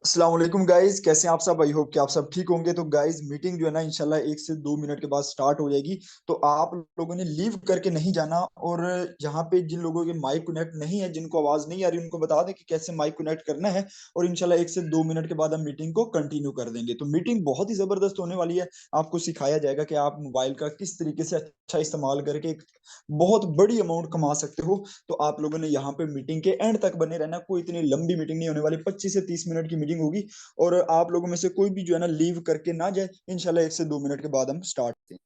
अस्सलाम वालेकुम गाइस, कैसे हैं आप सब। आई होप कि आप सब ठीक होंगे। तो गाइस, मीटिंग जो है ना इंशाल्लाह 1 से 2 मिनट के बाद स्टार्ट हो जाएगी। तो आप लोगों ने लीव करके नहीं जाना। और यहाँ पे जिन लोगों के माइक कनेक्ट नहीं है, जिनको आवाज नहीं आ रही, उनको बता दें कि कैसे माइक कनेक्ट करना है। और इंशाल्लाह 1 से 2 मिनट के बाद हम मीटिंग को कंटिन्यू कर देंगे। तो मीटिंग बहुत ही जबरदस्त होने वाली है। आपको सिखाया जाएगा कि आप मोबाइल का किस तरीके से अच्छा इस्तेमाल करके एक बहुत बड़ी अमाउंट कमा सकते हो। तो आप लोगों ने यहाँ पे मीटिंग के एंड तक बने रहना। कोई इतनी लंबी मीटिंग नहीं होने वाली, 25 से 30 मिनट की मीटिंग होगी। और आप लोगों में से कोई भी जो है ना लीव करके ना जाए। इंशाल्लाह 1 से 2 मिनट के बाद हम स्टार्ट करें।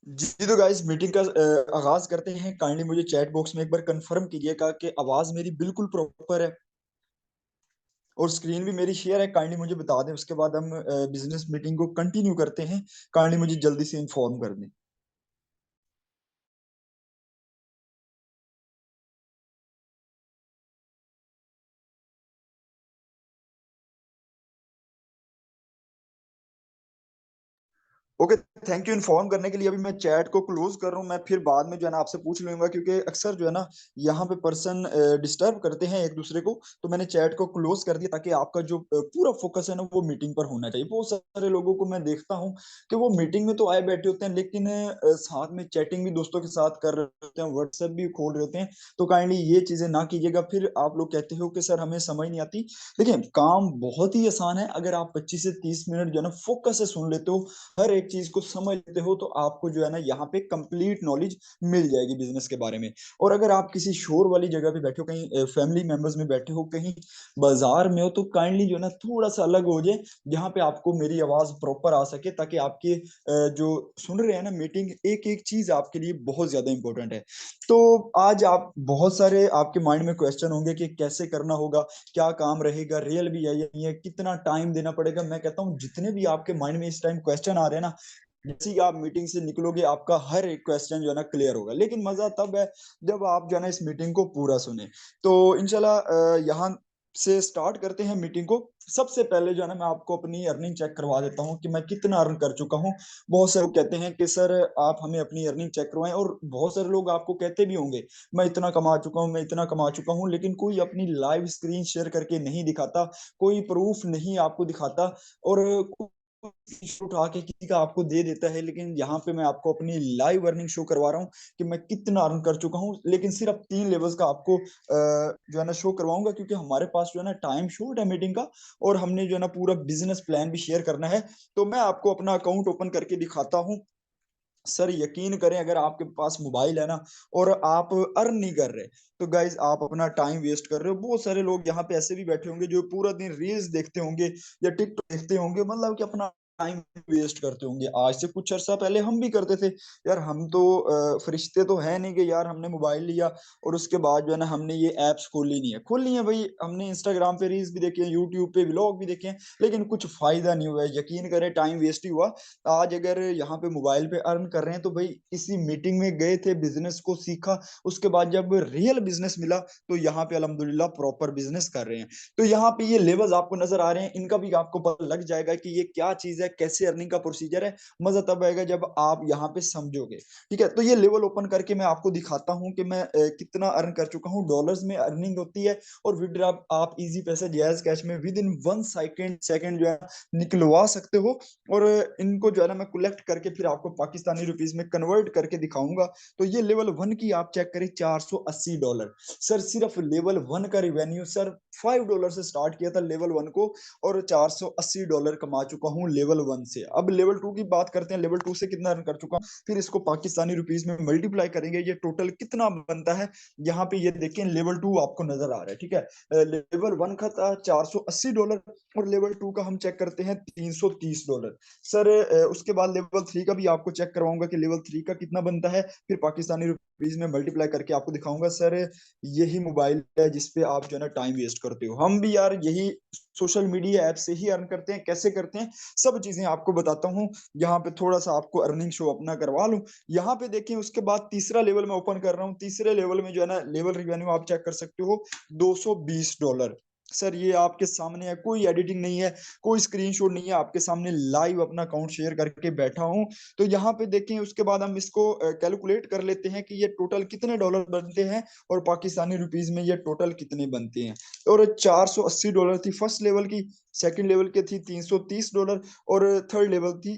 जी तो गाइस, मीटिंग का आगाज करते हैं। काइंडली मुझे चैट बॉक्स में एक बार कंफर्म कीजिएगा कि आवाज मेरी बिल्कुल प्रॉपर है और स्क्रीन भी मेरी शेयर है। काइंडली मुझे बता दें, उसके बाद हम बिजनेस मीटिंग को कंटिन्यू करते हैं। काइंडली मुझे जल्दी से इन्फॉर्म कर दें। ओके, थैंक यू इन्फॉर्म करने के लिए। अभी मैं चैट को क्लोज कर रहा हूँ। मैं फिर बाद में जो है ना आपसे पूछ लूंगा, क्योंकि अक्सर जो है ना यहाँ पे पर्सन डिस्टर्ब करते हैं एक दूसरे को। तो मैंने चैट को क्लोज कर दिया ताकि आपका जो पूरा फोकस है ना वो मीटिंग पर होना चाहिए। बहुत सारे लोगों को मैं देखता हूँ कि वो मीटिंग में तो आए बैठे होते हैं, लेकिन साथ में चैटिंग भी दोस्तों के साथ कर रहे होते हैं, व्हाट्सएप भी खोल रहे होते हैं। तो काइंडली ये चीजें ना कीजिएगा। फिर आप लोग कहते हो कि सर हमें समझ नहीं आती। देखिए, काम बहुत ही आसान है। अगर आप 25 से 30 मिनट जो है ना फोकस से सुन लेते हो, हर एक चीज को समझ लेते हो, तो आपको जो है ना यहाँ पे कंप्लीट नॉलेज मिल जाएगी बिजनेस के बारे में। और अगर आप किसी शोर वाली जगह पे बैठे हो, कहीं फैमिली मेंबर्स में बैठे हो, कहीं बाजार में हो, तो काइंडली जो है ना थोड़ा सा अलग हो जाए, जहाँ पे आपको मेरी आवाज प्रॉपर आ सके, ताकि आपके जो सुन रहे हैं ना मीटिंग, एक एक चीज आपके लिए बहुत ज्यादा इंपॉर्टेंट है। तो आज आप बहुत सारे आपके माइंड में क्वेश्चन होंगे कि कैसे करना होगा, क्या काम रहेगा, रियल भी है या नहीं है, कितना टाइम देना पड़ेगा। मैं कहता हूँ जितने भी आपके माइंड में इस टाइम क्वेश्चन आ रहे हैं ना, जैसे ही आप मीटिंग से निकलोगे आपका हर एक क्वेश्चन जो है ना क्लियर होगा। लेकिन मजा तब है जब आप जो है ना इस मीटिंग को पूरा सुने। तो इंशाल्लाह यहाँ से स्टार्ट करते हैं मीटिंग को। सबसे पहले जो है ना मैं आपको अपनी अर्निंग चेक करवा देता हूँ कि मैं कितना अर्न कर चुका हूँ। बहुत से लोग कहते हैं कि सर आप हमें अपनी अर्निंग चेक करवाएं, और बहुत सारे लोग आपको कहते भी होंगे मैं इतना कमा चुका हूँ, मैं इतना कमा चुका हूँ, लेकिन कोई अपनी लाइव स्क्रीन शेयर करके नहीं दिखाता, कोई प्रूफ नहीं आपको दिखाता। और उठा के किसी का आपको दे देता है। लेकिन यहाँ पे मैं आपको अपनी लाइव अर्निंग शो करवा रहा हूँ कि मैं कितना अर्न कर चुका हूँ। लेकिन सिर्फ 3 लेवल्स का आपको जो है ना शो करवाऊंगा, क्योंकि हमारे पास जो है ना टाइम शॉर्ट है मीटिंग का, और हमने जो है ना पूरा बिजनेस प्लान भी शेयर करना है। तो मैं आपको अपना अकाउंट ओपन करके दिखाता हूँ। सर यकीन करें, अगर आपके पास मोबाइल है ना और आप अर्न नहीं कर रहे, तो गाइज आप अपना टाइम वेस्ट कर रहे हो। बहुत सारे लोग यहाँ पे ऐसे भी बैठे होंगे जो पूरा दिन रील्स देखते होंगे या टिकटॉक देखते होंगे, मतलब कि अपना टाइम वेस्ट करते होंगे। आज से कुछ अर्सा पहले हम भी करते थे यार। हम तो फरिश्ते तो है नहीं कि यार हमने मोबाइल लिया और उसके बाद जो है ना हमने ये एप्स खोल ली है भाई। हमने इंस्टाग्राम पे रील्स भी देखे हैं, यूट्यूब पे व्लॉग भी देखे हैं, लेकिन कुछ फायदा नहीं हुआ है। यकीन करें टाइम वेस्ट ही हुआ। आज अगर यहाँ पे मोबाइल पे अर्न कर रहे हैं तो भाई किसी मीटिंग में गए थे, बिजनेस को सीखा, उसके बाद जब रियल बिजनेस मिला तो यहाँ पे अल्हम्दुलिल्लाह प्रॉपर बिजनेस कर रहे हैं। तो यहाँ पे ये लेवल्स आपको नजर आ रहे हैं, इनका भी आपको पता लग जाएगा कि ये क्या चीज है, कैसे अर्निंग का प्रोसीजर है। मजा तब आएगा जब आप यहाँ पे समझोगे। ठीक है, तो ये लेवल ओपन करके मैं आपको दिखाता हूँ कि मैं कितना अर्न कर चुका हूँ। डॉलर्स में अर्निंग होती है और विड्रॉ आप इजी पैसे जायज कैश में विद इन 1 सेकेंड जो है निकलवा सकते हो। और इनको जो है ना मैं कलेक्ट करके फिर आपको पाकिस्तानी रुपीज में कन्वर्ट करके दिखाऊंगा। तो ये लेवल 1 की आप चेक करें, $480। सर सिर्फ लेवल 1 का रिवेन्यू सर $5 से स्टार्ट किया था लेवल 1 को, और $480 कमा चुका हूँ लेवल 1 से। अब लेवल 2 की बात करते हैं, लेवल 2 से कितना अर्न कर चुका हूँ, फिर इसको पाकिस्तानी रुपीज में मल्टीप्लाई करेंगे, ये टोटल कितना बनता है। यहाँ पे ये देखें लेवल 2 आपको नजर आ रहा है। ठीक है, लेवल 1 का था $480 और लेवल 2 का हम चेक करते हैं $330। सर उसके बाद लेवल 3 का भी आपको चेक करवाऊंगा कि लेवल 3 का कितना बनता है, फिर पाकिस्तानी रुपीज में मल्टीप्लाई करके आपको दिखाऊंगा। सर यही मोबाइल है जिसपे आप जो है ना टाइम वेस्ट करते हो। हम भी यार यही सोशल मीडिया ऐप से ही अर्न करते हैं। कैसे करते हैं सब चीजें आपको बताता हूँ। यहाँ पे थोड़ा सा आपको अर्निंग शो अपना करवा लूं। यहाँ पे देखिए उसके बाद तीसरा लेवल मैं ओपन कर रहा हूँ। तीसरे लेवल में जो है ना लेवल रिवेन्यू आप चेक कर सकते हो, $220। सर ये आपके सामने है, कोई एडिटिंग नहीं है, कोई स्क्रीनशॉट नहीं है, आपके सामने लाइव अपना अकाउंट शेयर करके बैठा हूं। तो यहाँ पे देखें उसके बाद हम इसको कैलकुलेट कर लेते हैं कि ये टोटल कितने डॉलर बनते हैं और पाकिस्तानी रुपीज में ये टोटल कितने बनते हैं। और $480 थी फर्स्ट लेवल की, सेकंड लेवल की थी $330 और थर्ड लेवल थी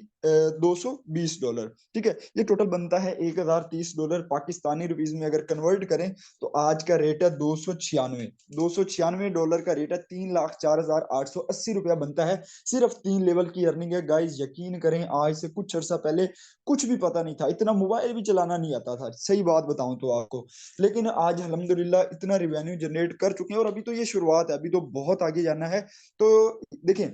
$220। ठीक है, ये टोटल बनता है $1030। पाकिस्तानी रुपीज में अगर कन्वर्ट करें तो आज का रेट है $296 का रेट है, $3,04,880 बनता है। सिर्फ 3 लेवल की अर्निंग है गाइस। यकीन करें आज से कुछ अर्सा पहले कुछ भी पता नहीं था, इतना मोबाइल भी चलाना नहीं आता था, सही बात बताऊं तो आपको। लेकिन आज अल्हम्दुलिल्लाह इतना रिवेन्यू जनरेट कर चुके हैं और अभी तो ये शुरुआत है, अभी तो बहुत आगे जाना है। तो देखें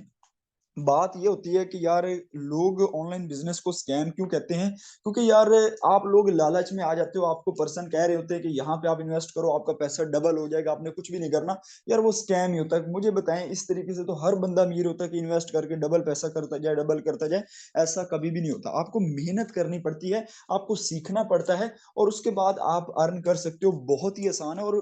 बात ये होती है कि यार लोग ऑनलाइन बिजनेस को स्कैम क्यों कहते हैं, क्योंकि यार आप लोग लालच में आ जाते हो, आपको पर्सन कह रहे होते हैं कि यहाँ पे आप इन्वेस्ट करो आपका पैसा डबल हो जाएगा, आपने कुछ भी नहीं करना। यार वो स्कैम ही होता है, मुझे बताएं। इस तरीके से तो हर बंदा अमीर होता है कि इन्वेस्ट करके डबल पैसा करता जाए, डबल करता जाए। ऐसा कभी भी नहीं होता, आपको मेहनत करनी पड़ती है, आपको सीखना पड़ता है और उसके बाद आप अर्न कर सकते हो। बहुत ही आसान है। और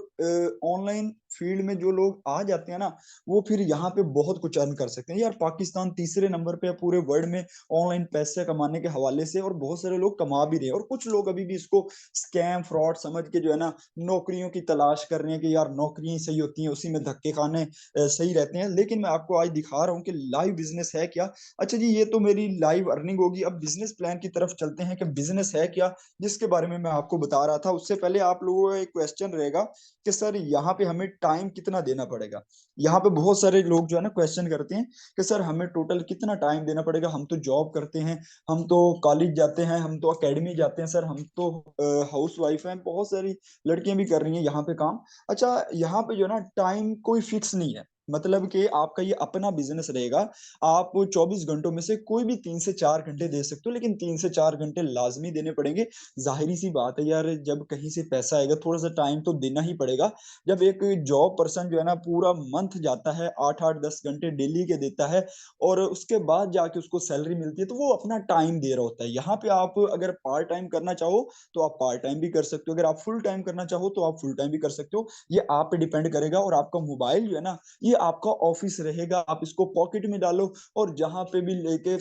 ऑनलाइन फील्ड में जो लोग आ जाते हैं ना, वो फिर यहाँ पे बहुत कुछ अर्न कर सकते हैं। यार पाकिस्तान तीसरे नंबर पे है पूरे वर्ल्ड में ऑनलाइन पैसे कमाने के हवाले से, और बहुत सारे लोग कमा भी रहे हैं। और कुछ लोग अभी भी इसको स्कैम फ्रॉड समझ के जो है ना नौकरियों की तलाश कर रहे हैं कि यार नौकरियां सही होती हैं, उसी में धक्के खाने सही रहते हैं। लेकिन मैं आपको आज दिखा रहा हूँ कि लाइव बिजनेस है क्या। अच्छा जी, ये तो मेरी लाइव अर्निंग होगी। अब बिजनेस प्लान की तरफ चलते हैं कि बिजनेस है क्या, जिसके बारे में मैं आपको बता रहा था। उससे पहले आप लोगों का एक क्वेश्चन रहेगा कि सर यहाँ पे हमें टाइम कितना देना पड़ेगा। यहाँ पे बहुत सारे लोग जो है ना क्वेश्चन करते हैं कि सर हमें टोटल कितना टाइम देना पड़ेगा, हम तो जॉब करते हैं, हम तो कॉलेज जाते हैं, हम तो एकेडमी जाते हैं, सर हम तो हाउस वाइफ हैं, बहुत सारी लड़कियां भी कर रही हैं यहाँ पे काम। अच्छा यहाँ पे जो है ना टाइम कोई फिक्स नहीं है, मतलब कि आपका ये अपना बिजनेस रहेगा। आप 24 घंटों में से कोई भी 3 से 4 घंटे दे सकते हो, लेकिन 3 से 4 घंटे लाजमी देने पड़ेंगे। जाहिर सी बात है यार, जब कहीं से पैसा आएगा थोड़ा सा टाइम तो देना ही पड़ेगा। जब एक जॉब पर्सन जो है ना पूरा मंथ जाता है, 8 8 10 घंटे डेली के देता है, और उसके बाद जाके उसको सैलरी मिलती है, तो वो अपना टाइम दे रहा होता है। यहाँ पे आप अगर पार्ट टाइम करना चाहो तो आप पार्ट टाइम भी कर सकते हो, अगर आप फुल टाइम करना चाहो तो आप फुल टाइम भी कर सकते हो। ये आप पे डिपेंड करेगा। और आपका मोबाइल जो है ना, ये आपका ऑफिस रहेगा, आप इसको पॉकेट में डालो और जहां पे भी लेके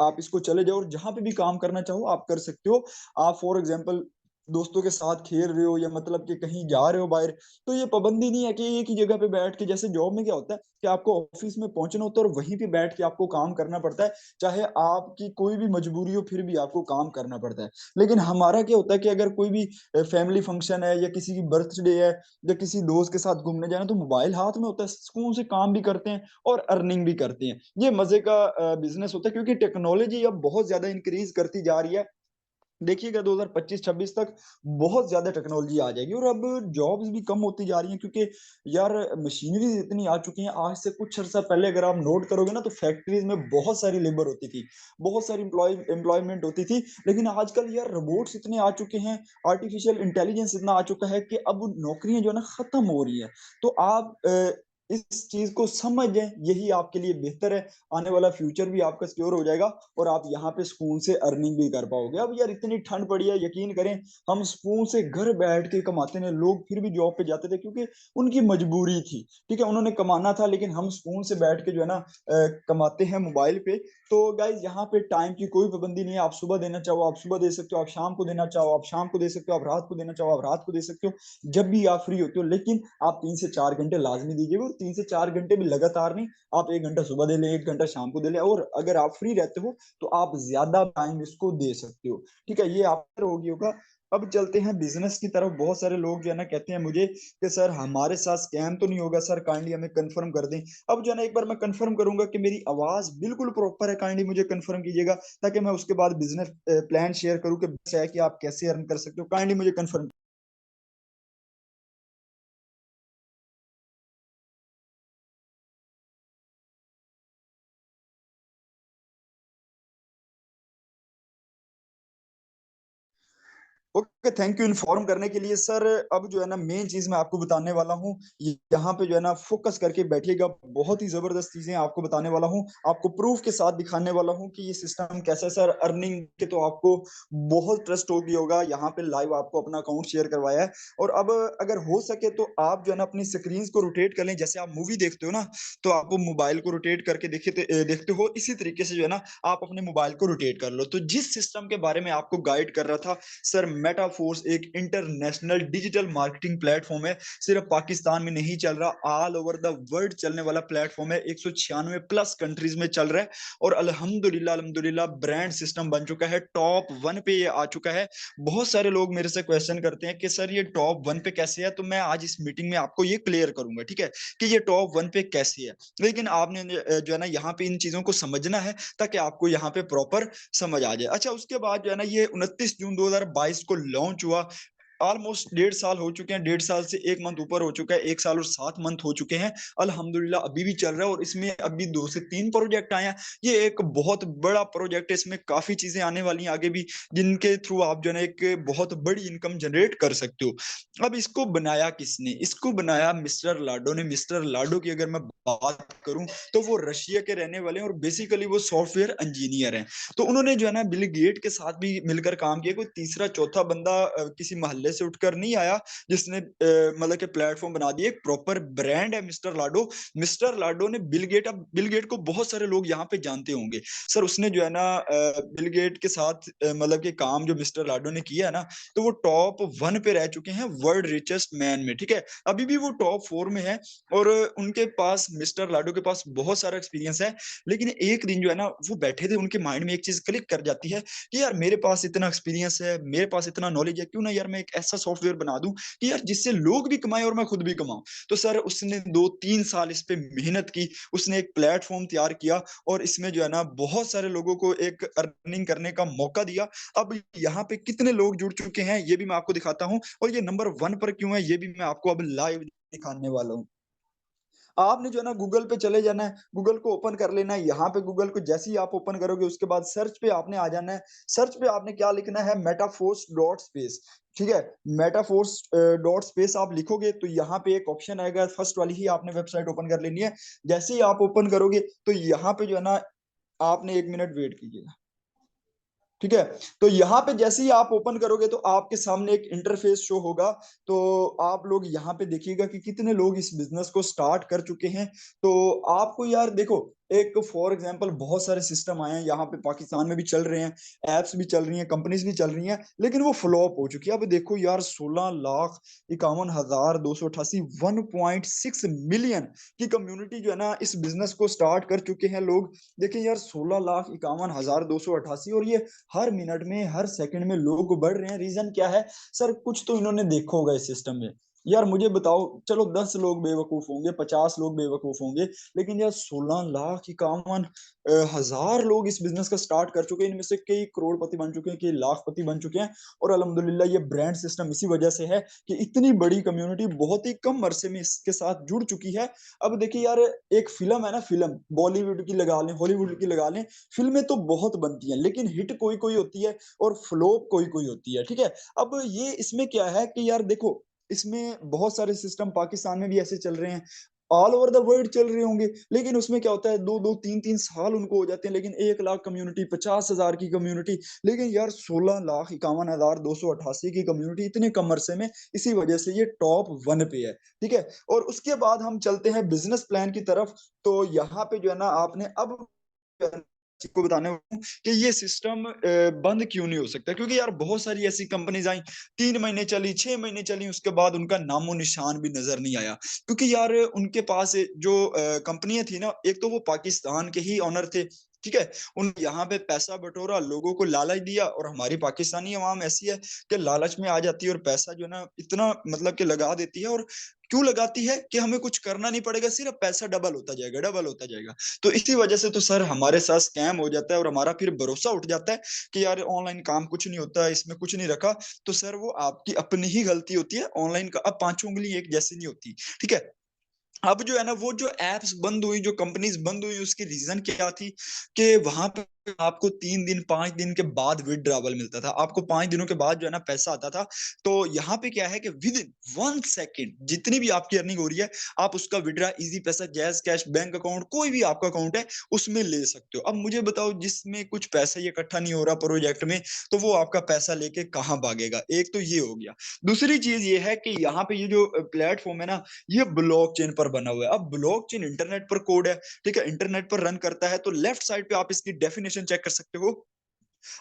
आप इसको चले जाओ, और जहां पे भी काम करना चाहो आप कर सकते हो। आप फॉर एग्जाम्पल दोस्तों के साथ खेल रहे हो या मतलब कि कहीं जा रहे हो बाहर, तो ये पाबंदी नहीं है कि एक ही जगह पे बैठ के, जैसे जॉब में क्या होता है कि आपको ऑफिस में पहुंचना होता है और वहीं पे बैठ के आपको काम करना पड़ता है, चाहे आपकी कोई भी मजबूरी हो फिर भी आपको काम करना पड़ता है। लेकिन हमारा क्या होता है कि अगर कोई भी फैमिली फंक्शन है या किसी की बर्थडे है या किसी दोस्त के साथ घूमने जाना, तो मोबाइल हाथ में होता है, सुकून से काम भी करते हैं और अर्निंग भी करते हैं। ये मजे का बिजनेस होता है, क्योंकि टेक्नोलॉजी अब बहुत ज्यादा इंक्रीज करती जा रही है। देखिएगा 2025-26 तक बहुत ज्यादा टेक्नोलॉजी आ जाएगी, और अब जॉब्स भी कम होती जा रही हैं, क्योंकि यार मशीनरीज इतनी आ चुकी हैं। आज से कुछ अर्सा पहले अगर आप नोट करोगे ना, तो फैक्ट्रीज में बहुत सारी लेबर होती थी, बहुत सारी एम्प्लॉयमेंट होती थी। लेकिन आजकल यार रोबोट्स इतने आ चुके हैं, आर्टिफिशियल इंटेलिजेंस इतना आ चुका है कि अब नौकरियां जो है ना खत्म हो रही हैं। तो आप इस चीज को समझ जाएं, यही आपके लिए बेहतर है। आने वाला फ्यूचर भी आपका सिक्योर हो जाएगा, और आप यहाँ पे सुकून से अर्निंग भी कर पाओगे। अब यार इतनी ठंड पड़ी है, यकीन करें, हम सुकून से घर बैठ के कमाते हैं। लोग फिर भी जॉब पे जाते थे क्योंकि उनकी मजबूरी थी, ठीक है, उन्होंने कमाना था। लेकिन हम सुकून से बैठ के जो है ना कमाते हैं मोबाइल पे। तो गाइज यहाँ पे टाइम की कोई पाबंदी नहीं है। आप सुबह देना चाहो आप सुबह दे सकते हो, आप शाम को देना चाहो आप शाम को दे सकते हो, आप रात को देना चाहो आप रात को दे सकते हो, जब भी आप फ्री होते हो। लेकिन आप 3 से 4 घंटे लाजमी दीजिएगा, और 3 से 4 घंटे भी लगातार नहीं। आप 1 घंटा सुबह दे लें, 1 घंटा शाम को दे लें, और अगर आप फ्री रहते हो तो आप ज्यादा टाइम इसको दे सकते हो। ठीक है, ये आप पर होगा। अब चलते हैं बिजनेस की तरफ। बहुत सारे लोग जो है ना कहते हैं मुझे कि सर हमारे साथ स्कैम तो नहीं होगा, सर काइंडली हमें कंफर्म कर दें। अब जो है ना एक बार मैं कंफर्म करूंगा कि मेरी आवाज बिल्कुल प्रॉपर है, काइंडली मुझे कंफर्म कीजिएगा, ताकि मैं उसके बाद बिजनेस प्लान शेयर करूं कि बस है कि आप कैसे अर्न कर सकते हो। काइंडली मुझे confirm. Okay, thank you inform करने के लिए सर। अब जो है ना मेन चीज मैं आपको बताने वाला हूँ। यहाँ पे जो है ना फोकस करके बैठिएगा, बहुत ही जबरदस्त चीजें आपको बताने वाला हूँ, आपको प्रूफ के साथ दिखाने वाला हूँ कि ये सिस्टम कैसा है। सर अर्निंग के तो आपको बहुत ट्रस्ट हो गया होगा, यहाँ पे लाइव आपको अपना अकाउंट शेयर करवाया है। और अब अगर हो सके तो आप जो है ना अपनी स्क्रीन को रोटेट कर लें, जैसे आप मूवी देखते हो ना, तो आप वो मोबाइल को रोटेट करके देखते हो, इसी तरीके से जो है ना आप अपने मोबाइल को रोटेट कर लो। तो जिस सिस्टम के बारे में आपको गाइड कर रहा था सर, मेटाफोर्स एक इंटरनेशनल डिजिटल मार्केटिंग प्लेटफॉर्म है। सिर्फ पाकिस्तान में नहीं चल रहा, ऑल ओवर द वर्ल्ड चलने वाला प्लेटफॉर्म है। 196 प्लस कंट्रीज में चल रहा है, और अल्हम्दुलिल्लाह अल्हम्दुलिल्लाह ब्रांड सिस्टम बन चुका है, टॉप 1 पे ये आ चुका है। बहुत सारे लोग मेरे से क्वेश्चन करते हैं कि सर ये टॉप 1 पे कैसे है, तो मैं आज इस मीटिंग में आपको ये क्लियर करूंगा, ठीक है, कि ये टॉप 1 पे कैसे है। लेकिन आपने जो है ना यहाँ पे इन चीजों को समझना है, ताकि आपको यहाँ पे प्रॉपर समझ आ जाए। अच्छा, उसके बाद जो है ना ये 29 जून 2022 को लॉन्च हुआ। ऑलमोस्ट 1.5 साल हो चुके हैं, 1.5 साल से 1 मंथ ऊपर हो चुका है, 1 साल और 7 मंथ हो चुके हैं। अल्हम्दुलिल्लाह अभी भी चल रहा है, और इसमें अभी 2 से 3 प्रोजेक्ट आए हैं। ये एक बहुत बड़ा प्रोजेक्ट है, इसमें काफी चीजें आने वाली हैं आगे भी, जिनके थ्रू आप जो है ना एक बहुत बड़ी इनकम जनरेट कर सकते हो। अब इसको बनाया किसने? इसको बनाया मिस्टर लाडो ने। मिस्टर लाडो की अगर मैं बात करूं, तो वो रशिया के रहने वाले हैं, और बेसिकली वो सॉफ्टवेयर इंजीनियर हैं। तो उन्होंने जो है ना बिल गेट के साथ भी मिलकर काम किया। कोई तीसरा चौथा बंदा किसी मोहल्ले से उठकर नहीं आया जिसने मतलब कि प्लेटफॉर्म बना दिया। एक प्रॉपर ब्रांड है मिस्टर लाडो। मिस्टर लाडो ने बिल गेट, अब बिल गेट को बहुत सारे लोग यहाँ पे जानते होंगे। सर उसने जो है ना बिल गेट के साथ मतलब कि काम जो मिस्टर लाडो ने किया है ना, तो वो टॉप 1 पे रह चुके हैं वर्ल्ड रिचेस्ट मैन में, ठीक है। अभी भी वो टॉप 4 में है, और उनके पास, मिस्टर लाडो के पास बहुत सारा एक्सपीरियंस है। लेकिन एक दिन जो है ना वो बैठे थे, उनके माइंड में एक चीज क्लिक कर जाती है कि यार मेरे पास इतना एक्सपीरियंस है, मेरे पास इतना नॉलेज है, क्यों ना यार मैं एक ऐसा सॉफ्टवेयर बना दूं कि यार जिससे लोग भी कमाएं और मैं खुद भी कमाऊं। तो सर उसने 2-3 साल इस पे मेहनत की, उसने एक प्लेटफॉर्म तैयार किया, और इसमें जो है ना बहुत सारे लोगों को एक अर्निंग करने का मौका दिया। अब यहाँ पे कितने लोग जुड़ चुके हैं ये भी मैं आपको दिखाता हूँ, और ये नंबर 1 पर क्यों है ये भी मैं आपको अब लाइव दिखाने वाला हूँ। आपने जो है ना गूगल पे चले जाना है, गूगल को ओपन कर लेना है। यहाँ पे गूगल को जैसे ही आप ओपन करोगे, उसके बाद सर्च पे आपने आ जाना है। सर्च पे आपने क्या लिखना है? मेटाफोर्स डॉट स्पेस, ठीक है। मेटाफोर्स डॉट स्पेस आप लिखोगे तो यहाँ पे एक ऑप्शन आएगा, फर्स्ट वाली ही आपने वेबसाइट ओपन कर लेनी है। जैसे ही आप ओपन करोगे तो यहाँ पे जो है ना, आपने 1 मिनट वेट कीजिएगा, ठीक है। तो यहाँ पे जैसे ही आप ओपन करोगे तो आपके सामने एक इंटरफेस शो होगा। तो आप लोग यहाँ पे देखिएगा कि कितने लोग इस बिजनेस को स्टार्ट कर चुके हैं। तो आपको यार देखो, एक फॉर एग्जांपल बहुत सारे सिस्टम आए हैं यहाँ पे, पाकिस्तान में भी चल रहे हैं, एप्स भी चल रही हैं, कंपनीज भी चल रही हैं, लेकिन वो फ्लॉप हो चुकी है। अब देखो यार, 16,51,288, 1.6 मिलियन की कम्युनिटी जो है ना इस बिजनेस को स्टार्ट कर चुके हैं लोग। देखिए यार, 16,51,288, और ये हर मिनट में हर सेकंड में लोग बढ़ रहे हैं। रीजन क्या है? सर कुछ तो इन्होंने देखा होगा इस सिस्टम में। यार मुझे बताओ, चलो 10 लोग बेवकूफ होंगे, 50 लोग बेवकूफ होंगे, लेकिन यार 16 लाख 51 हजार लोग इस बिजनेस का स्टार्ट कर चुके हैं। इनमें से कई करोड़पति बन चुके हैं, कई लाखपति बन चुके हैं। और अल्हम्दुलिल्लाह ये ब्रांड सिस्टम इसी वजह से है कि इतनी बड़ी कम्युनिटी बहुत ही कम अरसे में इसके साथ जुड़ चुकी है। अब देखिए यार, एक फिल्म है ना, फिल्म बॉलीवुड की लगा लें, हॉलीवुड की लगा लें, फिल्में तो बहुत बनती हैं, लेकिन हिट कोई कोई होती है और फ्लॉप कोई कोई होती है, ठीक है। अब ये इसमें क्या है कि यार देखो, इसमें बहुत सारे सिस्टम पाकिस्तान में भी ऐसे चल रहे हैं, ऑल ओवर द वर्ल्ड चल रहे होंगे, लेकिन उसमें क्या होता है, 2 2 3 3 साल उनको हो जाते हैं, लेकिन 1 लाख कम्युनिटी, 50 हजार की कम्युनिटी। लेकिन यार 16 लाख 51 हजार 288 की कम्युनिटी इतने कम अरसे में, इसी वजह से ये टॉप 1 पे है, ठीक है। और उसके बाद हम चलते हैं बिजनेस प्लान की तरफ। तो यहाँ पे जो है ना, आपने अब को बताने वाला हूं कि ये सिस्टम बंद क्यों नहीं हो सकता, क्योंकि यार बहुत सारी ऐसी कंपनीज आई, 3 महीने चली, 6 महीने चली, उसके बाद उनका नामो निशान भी नजर नहीं आया। क्योंकि यार उनके पास जो कंपनियां थी ना, एक तो वो पाकिस्तान के ही ऑनर थे, ठीक है। उन यहाँ पे पैसा बटोरा, लोगों को लालच दिया, और हमारी पाकिस्तानी अवाम ऐसी है कि लालच में आ जाती है और पैसा जो है ना इतना मतलब कि लगा देती है। और क्यों लगाती है कि हमें कुछ करना नहीं पड़ेगा, सिर्फ पैसा डबल होता जाएगा, डबल होता जाएगा। तो इसी वजह से तो सर हमारे साथ स्कैम हो जाता है, और हमारा फिर भरोसा उठ जाता है कि यार ऑनलाइन काम कुछ नहीं होता है, इसमें कुछ नहीं रखा। तो सर वो आपकी अपनी ही गलती होती है, ऑनलाइन का अब पांचों उंगली एक जैसी नहीं होती, ठीक है। अब जो है ना, वो जो एप्स बंद हुई, जो कंपनीज बंद हुई, उसकी रीजन क्या थी कि वहां पे आपको 3 दिन 5 दिन के बाद विड्रॉवल मिलता था, आपको 5 दिनों के बाद जो है ना पैसा आता था। तो यहाँ पे क्या है कि विद इन 1 सेकेंड जितनी भी आपकी अर्निंग हो रही है, आप उसका विड्रा इजी पैसा, जैज कैश, बैंक अकाउंट, कोई भी आपका अकाउंट है, उसमें ले सकते हो। अब मुझे बताओ, जिसमें कुछ पैसा ये इकट्ठा नहीं हो रहा प्रोजेक्ट में, तो वो आपका पैसा लेके कहाँ भागेगा? एक तो ये हो गया। दूसरी चीज ये है कि यहाँ पे ये जो प्लेटफॉर्म है ना, ये ब्लॉकचेन पर बना हुआ है। अब ब्लॉकचेन इंटरनेट पर कोड है, ठीक है, इंटरनेट पर रन करता है। तो लेफ्ट साइड पे आप इसकी डेफिनेशन चेक कर सकते हो,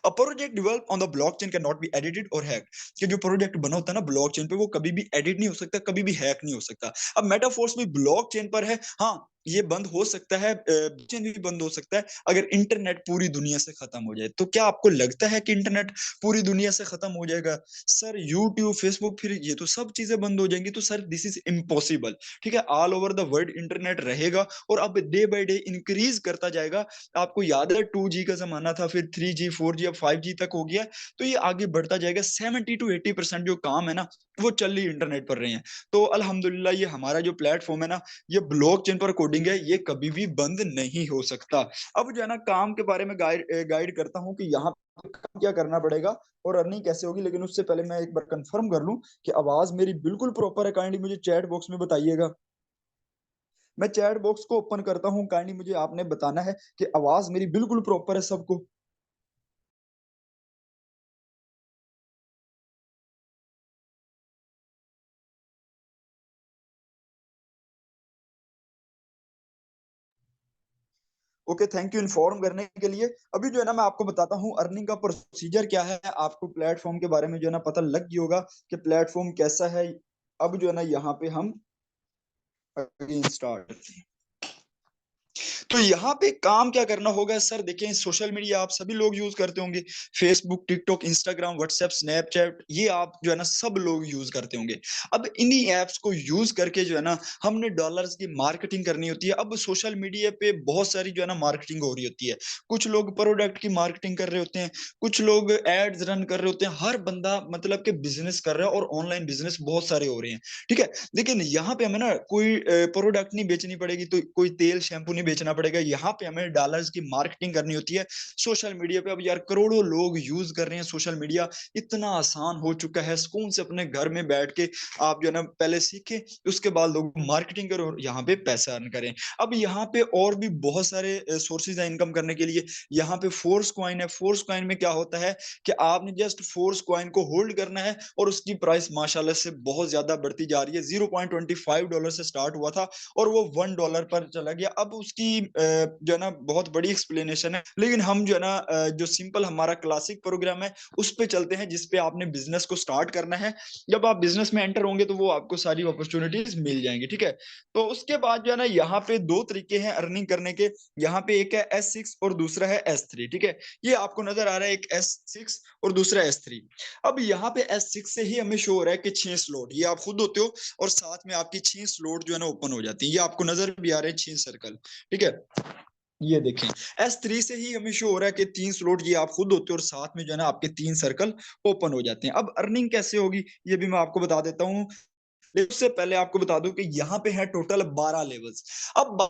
a project develop on the blockchain can not be edited और हैक्ड। कि जो प्रोजेक्ट बना होता है ना ब्लॉकचेन पे, वो कभी भी एडिट नहीं हो सकता, कभी भी हैक नहीं हो सकता। अब मेटाफोर्स भी ब्लॉकचेन पर है, हाँ, ये बंद हो सकता है, चेन भी बंद हो सकता है अगर इंटरनेट पूरी दुनिया से खत्म हो जाए। तो क्या आपको लगता है कि इंटरनेट पूरी दुनिया से खत्म हो जाएगा? सर यूट्यूब, फेसबुक, फिर ये तो सब चीजें बंद हो जाएंगी, तो सर दिस इज इम्पॉसिबल, ठीक है। All over the world internet रहेगा, और अब डे बाय डे इंक्रीज करता जाएगा। आपको याद है 2G का जमाना था, फिर 3G 4G, अब 5G तक हो गया। तो ये आगे बढ़ता जाएगा। 70 to 80% जो काम है ना, वो चल ही इंटरनेट पर रहे हैं। तो अल्हम्दुलिल्लाह ये हमारा जो प्लेटफॉर्म है ना, ये ब्लॉकचेन पर कोडिंग है, ये कभी भी बंद नहीं हो सकता। अब जो है ना, काम के बारे में गाइड गाइड करता हूँ कि यहाँ पे काम क्या करना पड़ेगा और अर्निंग कैसे होगी। लेकिन उससे पहले मैं एक बार कंफर्म कर लूं कि आवाज मेरी बिल्कुल प्रॉपर है। काइंडली मुझे चैट बॉक्स में बताइएगा। मैं चैट बॉक्स को ओपन करता हूँ, काइंडली मुझे आपने बताना है कि आवाज मेरी बिल्कुल प्रॉपर है सबको। ओके, थैंक यू इन्फॉर्म करने के लिए। अभी जो है ना, मैं आपको बताता हूँ अर्निंग का प्रोसीजर क्या है। आपको प्लेटफॉर्म के बारे में जो है ना पता लग गया होगा कि प्लेटफॉर्म कैसा है। अब जो है ना, यहाँ पे हम अगेन स्टार्ट। तो यहाँ पे काम क्या करना होगा सर? देखें, सोशल मीडिया आप सभी लोग यूज करते होंगे, Facebook, TikTok, Instagram, WhatsApp, Snapchat, ये आप जो है ना सब लोग यूज करते होंगे। अब इन्हीं एप्स को यूज करके जो है ना, हमने डॉलर्स की मार्केटिंग करनी होती है। अब सोशल मीडिया पे बहुत सारी जो है ना मार्केटिंग हो रही होती है। कुछ लोग प्रोडक्ट की मार्केटिंग कर रहे होते हैं, कुछ लोग एड्स रन कर रहे होते हैं। हर बंदा मतलब कि बिजनेस कर रहा है, और ऑनलाइन बिजनेस बहुत सारे हो रहे हैं, ठीक है। लेकिन यहाँ पे हमें ना कोई प्रोडक्ट नहीं बेचनी पड़ेगी, तो कोई तेल शैम्पू नहीं बेचना पड़ेगा। यहाँ पे हमें डॉलर्स की मार्केटिंग करनी होती है सोशल मीडिया पे। अब यार करोड़ों लोग यूज कर रहे हैं सोशल मीडिया, इतना आसान हो चुका है। सुकून से अपने घर में बैठ के आप जो है ना पहले सीखे, उसके बाद लोग मार्केटिंग करो और यहाँ पे पैसा अर्न करें। अब यहाँ पे और भी बहुत सारे सोर्सेज है इनकम करने के लिए। यहाँ पे फोर्स कॉइन है। फोर्स कॉइन में क्या होता है कि आपने जस्ट फोर्स कॉइन को होल्ड करना है, और उसकी प्राइस माशाल्लाह से बहुत ज्यादा बढ़ती जा रही है। $0.25 से स्टार्ट हुआ था, और वो $1 पर चला गया। अब उसकी जो है ना बहुत बड़ी एक्सप्लेनेशन है, लेकिन हम जो है ना जो सिंपल हमारा क्लासिक प्रोग्राम है उस पे चलते हैं, जिसपे आपने बिजनेस को स्टार्ट करना है। जब आप बिजनेस में एंटर होंगे तो वो आपको सारी अपॉर्चुनिटीज मिल जाएंगी, ठीक है। तो उसके बाद जो है ना यहाँ पे दो तरीके हैं अर्निंग करने के। यहाँ पे एक है S6 और दूसरा है S3, ठीक है। ये आपको नजर आ रहा है, एक S6 और दूसरा S3। अब यहाँ पे S6 से ही हमें शो हो रहा है कि 6 स्लॉट ये आप खुद होते हो, और साथ में आपकी 6 स्लॉट जो है ना ओपन हो जाती है। ये आपको नजर भी आ रहे हैं 6 सर्कल, ठीक है। ये देखें, S3 से ही हमें शो हो रहा है कि 3 स्लॉट ये आप खुद होते हो, और साथ में जो है ना आपके 3 सर्कल ओपन हो जाते हैं। अब अर्निंग कैसे होगी ये भी मैं आपको बता देता हूँ, लेकिन उससे पहले आपको बता दूं कि यहाँ पे है टोटल 12 लेवल्स। अब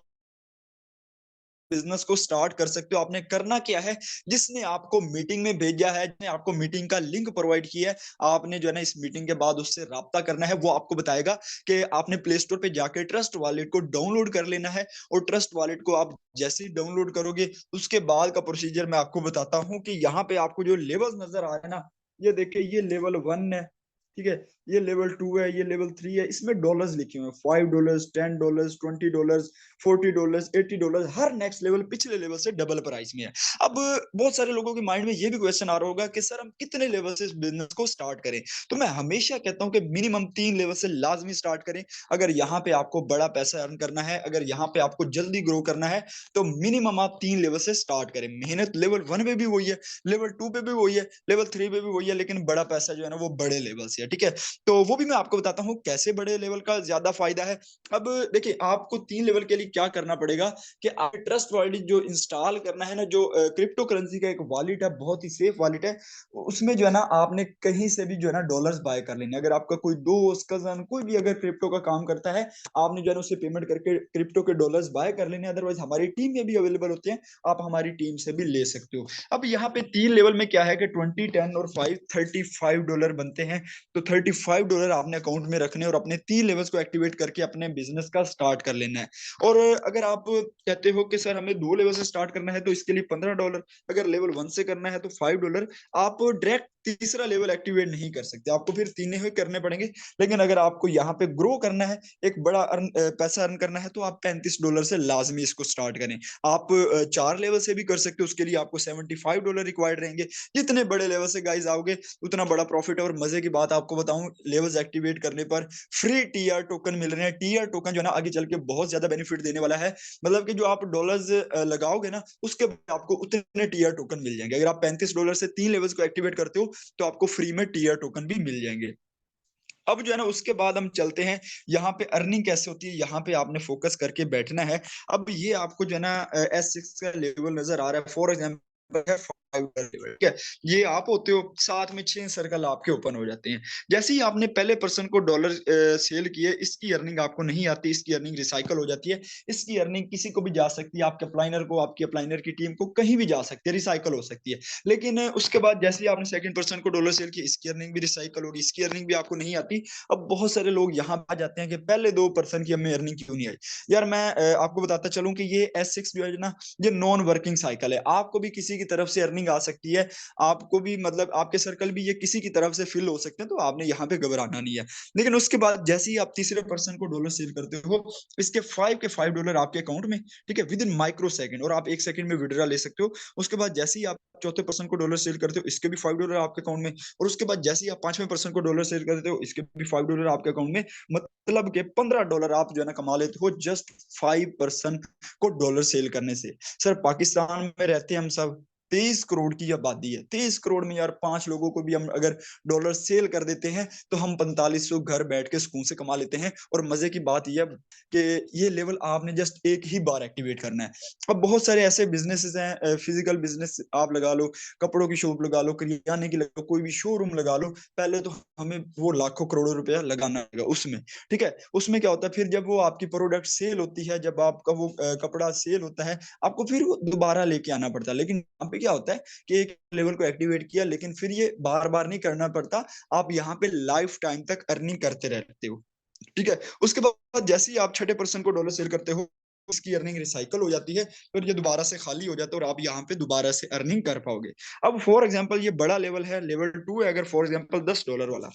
बिजनेस को स्टार्ट कर सकते हो। आपने करना क्या है, जिसने आपको मीटिंग में भेजा है, जिसने आपको मीटिंग का लिंक प्रोवाइड किया है, आपने जो है ना इस मीटिंग के बाद उससे राब्ता करना है। वो आपको बताएगा कि आपने प्ले स्टोर पे जाके ट्रस्ट वॉलेट को डाउनलोड कर लेना है, और ट्रस्ट वॉलेट को आप जैसे ही डाउनलोड करोगे उसके बाद का प्रोसीजर मैं आपको बताता हूँ कि यहाँ पे आपको जो लेवल नजर आ रहे हैं ना, ये देखिए, ये लेवल 1 है, ठीक है। ये लेवल 2 है, ये लेवल 3 है। इसमें डॉलर्स लिखे हुए हैं, $5, $10, $20, $40, $80। हर नेक्स्ट लेवल पिछले लेवल से डबल प्राइस में है। अब बहुत सारे लोगों के माइंड में ये भी क्वेश्चन आ रहा होगा कि सर हम कितने लेवल से इस बिजनेस को स्टार्ट करें। तो मैं हमेशा कहता हूं कि मिनिमम 3 लेवल से लाजमी स्टार्ट करें। अगर यहाँ पे आपको बड़ा पैसा अर्न करना है, अगर यहाँ पे आपको जल्दी ग्रो करना है, तो मिनिमम आप 3 लेवल से स्टार्ट करें। मेहनत लेवल 1 पे भी वही है, लेवल 2 पे भी वही है, लेवल 3 पे भी वही है, लेकिन बड़ा पैसा जो है ना वो बड़े लेवल से है, ठीक है। तो वो भी मैं आपको बताता हूँ कैसे बड़े लेवल का ज्यादा फायदा है। अब देखिए, आपको 3 लेवल के लिए क्या करना पड़ेगा कि आप ट्रस्ट वॉलेट जो इंस्टॉल करना है ना, जो क्रिप्टो करेंसी का एक वॉलेट है, बहुत ही सेफ वॉलेट है। उसमें जो है ना आपने कहीं से भी जो है ना डॉलर्स बाय कर लेने। अगर आपका कोई दोस्त, कजन, कोई भी अगर क्रिप्टो का काम करता है, आपने जो है ना उसे पेमेंट करके क्रिप्टो के डॉलर्स बाय कर लेने। अदरवाइज हमारी टीम में भी अवेलेबल होते हैं, आप हमारी टीम से भी ले सकते हो। अब यहाँ पे 3 लेवल में क्या है कि 20, 10 और 5, $35 बनते हैं। तो $35 आपने अकाउंट में रखने और अपने 3 लेवल्स को एक्टिवेट करके अपने बिजनेस का स्टार्ट कर लेना है। और अगर आप कहते हो कि सर हमें 2 लेवल से स्टार्ट करना है तो इसके लिए $15, अगर लेवल 1 से करना है तो $5, आप डायरेक्ट तीसरा लेवल एक्टिवेट नहीं कर सकते, आपको फिर तीन ही करने पड़ेंगे। लेकिन अगर आपको यहाँ पे ग्रो करना है, एक बड़ा पैसा अर्न करना है, तो आप $35 से लाजमी इसको स्टार्ट करें। आप 4 लेवल से भी कर सकते हो, उसके लिए आपको $75 रिक्वायर्ड रहेंगे। जितने बड़े लेवल से गाइज आओगे उतना बड़ा प्रॉफिट है। और मजे की बात आपको बताऊं, लेवल्स एक्टिवेट करने पर फ्री टीआर टोकन मिल रहे हैं। टीआर टोकन जो है ना आगे चल के बहुत ज्यादा बेनिफिट देने वाला है। मतलब कि जो आप डॉलर्स लगाओगे ना, उसके बाद आपको उतने टीआर टोकन मिल जाएंगे। अगर आप $35 से 3 लेवल्स को एक्टिवेट करते हो तो आपको फ्री में टीआर टोकन भी मिल जाएंगे। अब जो है ना उसके बाद हम चलते हैं यहाँ पे अर्निंग कैसे होती है, यहाँ पे आपने फोकस करके बैठना है। अब ये आपको जो है ना S6 का लेवल नजर आ रहा है, फॉर एग्जाम्पल है 5 का लेवल, ठीक है। ये आप होते हो, साथ में 6 सर्कल आपके ओपन हो जाते हैं। जैसे ही आपने पहले पर्सन को डॉलर सेल किए, इसकी अर्निंग आपको नहीं आती, इसकी अर्निंग रिसाइकल हो जाती है। इसकी अर्निंग किसी को भी जा सकती है, आपके अप्लाइनर को, आपकी अप्लाइनर की टीम को, कहीं भी जा सकती है, रिसाइकल हो सकती है। लेकिन उसके बाद जैसे ही आपने सेकंड पर्सन को डॉलर सेल किया, इसकी अर्निंग भी रिसाइकल होगी, इसकी अर्निंग भी आपको नहीं आती। अब बहुत सारे लोग यहाँ आ जाते हैं कि पहले 2 पर्सन की हमें अर्निंग क्यों नहीं आई। यार मैं आपको बताता चलूं कि ये S6 जो है ना, ये नॉन वर्किंग साइकिल है। आपको भी किसी की तरफ से अर्निंग आ सकती है, आपको भी मतलब आपके सर्कल भी ये किसी की तरफ से फिल हो सकते हैं, तो आपने यहाँ पे घबराना नहीं है। लेकिन उसके बाद जैसे ही आप तीसरे पर्सन को डॉलर सेल करते हो, इसके $5 आपके अकाउंट में, ठीक है, विद इन माइक्रो सेकंड, और आप 1 सेकंड में विड्रॉ ले सकते हो। उसके बाद जैसे ही आप चौथे पर्सन को डॉलर सेल करते हो, इसके भी $5 आपके अकाउंट में। और उसके बाद जैसे ही आप 5वें पर्सन को डॉलर सेल करते हो, इसके भी $5 आपके अकाउंट में। मतलब के $15 आप जो है ना कमा लेते हो, जस्ट 5 पर्सन को डॉलर सेल करने से। सर पाकिस्तान में रहते हैं हम सब, 23 करोड़ की आबादी है। 23 करोड़ में यार 5 लोगों को भी हम अगर डॉलर सेल कर देते हैं, तो हम 4500 घर बैठ के सुकून से कमा लेते हैं। और मजे की बात यह है कि ये लेवल आपने जस्ट एक ही बार एक्टिवेट करना है। अब बहुत सारे ऐसे बिजनेसेस हैं, फिजिकल बिजनेस आप लगा लो, कपड़ों की शॉप लगा लो, किराने की लगा लो, कोई भी शोरूम लगा लो। पहले तो हमें वो लाखों करोड़ों रुपया लगाना होगा उसमें, ठीक है। उसमें क्या होता है, फिर जब वो आपकी प्रोडक्ट सेल होती है, जब आपका वो कपड़ा सेल होता है, आपको फिर वो दोबारा लेके आना पड़ता है। लेकिन यहाँ पे क्या होता है कि एक लेवल को एक्टिवेट किया, लेकिन फिर ये बार बार नहीं करना पड़ता। आप यहाँ पे लाइफ टाइम तक अर्निंग करते रहते हो, ठीक है। उसके बाद जैसे ही आप छठे पर्सन को डॉलर सेल करते हो, इसकी अर्निंग रिसाइकल हो जाती है, फिर ये दोबारा से खाली हो जाता है और आप यहाँ पे दोबारा से अर्निंग कर पाओगे। अब फॉर एग्जांपल ये बड़ा लेवल है, लेवल 2 है, अगर फॉर एग्जांपल $10 वाला,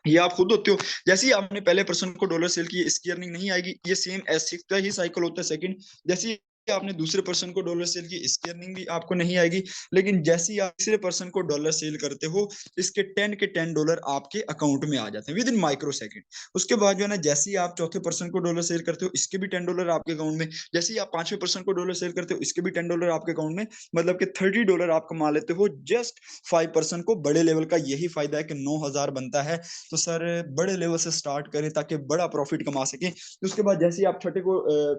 ये आप खुद होते हो। जैसे ही आपने पहले पर्सन को डॉलर सेल किया, इसकी अर्निंग नहीं आएगी। ये सेम S6 का ही साइकिल होता है सेकंड। जैसे ही आपने दूसरे पर्सन को डॉलर सेल की, इसकी अर्निंग भी आपको नहीं आएगी। लेकिन जैसे ही आप तीसरे पर्सन को डॉलर सेल करते हो, इसके 10 के 10 डॉलर आपके अकाउंट में आ जाते हैं विद इन माइक्रो सेकंड। उसके बाद जो है ना, जैसे ही आप चौथे पर्सन को डॉलर सेल करते हो, इसके भी 10 डॉलर आपके अकाउंट में। जैसे ही आप पांचवें पर्सन को डॉलर सेल करते हो, इसके भी 10 डॉलर आपके अकाउंट में। मतलब कि 30 डॉलर आप कमा लेते हो जस्ट 5 पर्सन को। बड़े लेवल का यही फायदा है कि 9,000 बनता है। तो सर बड़े लेवल से स्टार्ट करें ताकि बड़ा प्रॉफिट कमा सकें। उसके बाद जैसे ही आप छठे को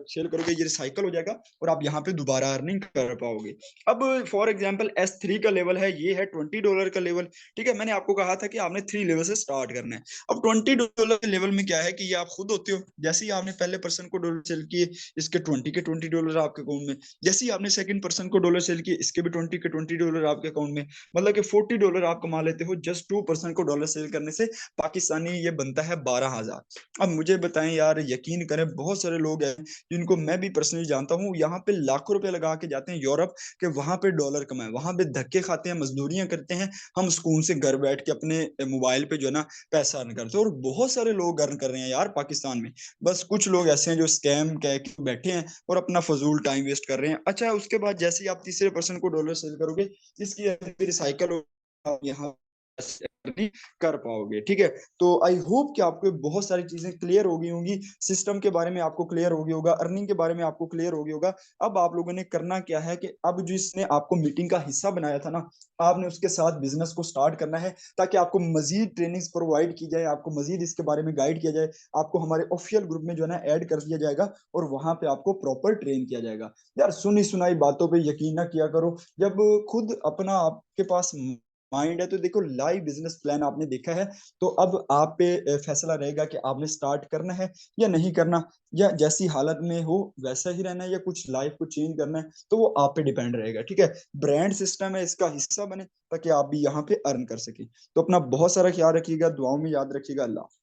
सेल करोगे, ये रिसाइकल हो जाएगा और आप यहाँ पे दोबारा अर्निंग कर पाओगे। अब फॉर एग्जांपल S3 का लेवल है, ये है $20 का लेवल। ठीक है, मैंने आपको कहा था कि आपने 3 लेवल से स्टार्ट करना है। अब $20 के लेवल में क्या है कि ये आप खुद होते हो। जैसे ही आपने पहले पर्सन को डॉलर सेल किए, इसके 20 के 20 डॉलर आपके अकाउंट में। जैसे ही आपने सेकंड पर्सन को डॉलर सेल किए, इसके भी 20 के 20 डॉलर आपके अकाउंट में। मतलब कि $40 आप कमा लेते हो जस्ट 2 पर्सन को डॉलर सेल करने से। पाकिस्तानी ये बनता है 12,000। अब मुझे बताएं यार, यकीन करें, बहुत सारे लोग हैं जिनको मैं भी पर्सनली जानता हूँ, यहाँ पे लाखों रुपए लगा के जाते हैं यूरोप, के वहां पे डॉलर कमाए, वहां पे धक्के खाते हैं, मजदूरियां करते हैं। हम सुकून से घर बैठ के अपने मोबाइल पे जो है ना पैसा अर्न करते हैं। और बहुत सारे लोग अर्न कर रहे हैं यार पाकिस्तान में। बस कुछ लोग ऐसे हैं जो स्कैम कह के बैठे हैं और अपना फजूल टाइम वेस्ट कर रहे हैं। अच्छा, उसके बाद जैसे ही आप तीसरे पर्सन को डॉलर सेल करोगे, इसकी रिसाइकल यहाँ नहीं कर पाओगे। ठीक है, तो आई होप कि आपको बहुत सारी चीजें क्लियर हो गई होंगी। सिस्टम के बारे में आपको क्लियर हो गया होगा, अर्निंग के बारे में आपको क्लियर हो गया होगा। अब आप लोगों ने करना क्या है कि अब जो इसने आपको मीटिंग का हिस्सा बनाया था ना, आपने उसके साथ बिजनेस को स्टार्ट करना है, ताकि आपको मजीद ट्रेनिंग्स प्रोवाइड की जाए, आपको मजीद इसके बारे में गाइड किया जाए। आपको हमारे ऑफिशियल ग्रुप में जो है ना ऐड कर दिया जाएगा और वहां पे आपको प्रॉपर ट्रेन किया जाएगा। यार, सुनी सुनाई बातों पे यकीन ना किया करो। जब खुद अपना आपके पास माइंड है तो देखो, लाइव बिजनेस प्लान आपने देखा है, तो अब आप पे फैसला रहेगा कि आपने स्टार्ट करना है या नहीं करना, या जैसी हालत में हो वैसा ही रहना है, या कुछ लाइफ को चेंज करना है, तो वो आप पे डिपेंड रहेगा। ठीक है, ब्रांड सिस्टम है, इसका हिस्सा बने ताकि आप भी यहाँ पे अर्न कर सके। तो अपना बहुत सारा ख्याल रखिएगा, दुआओं में याद रखिएगा। अल्लाह।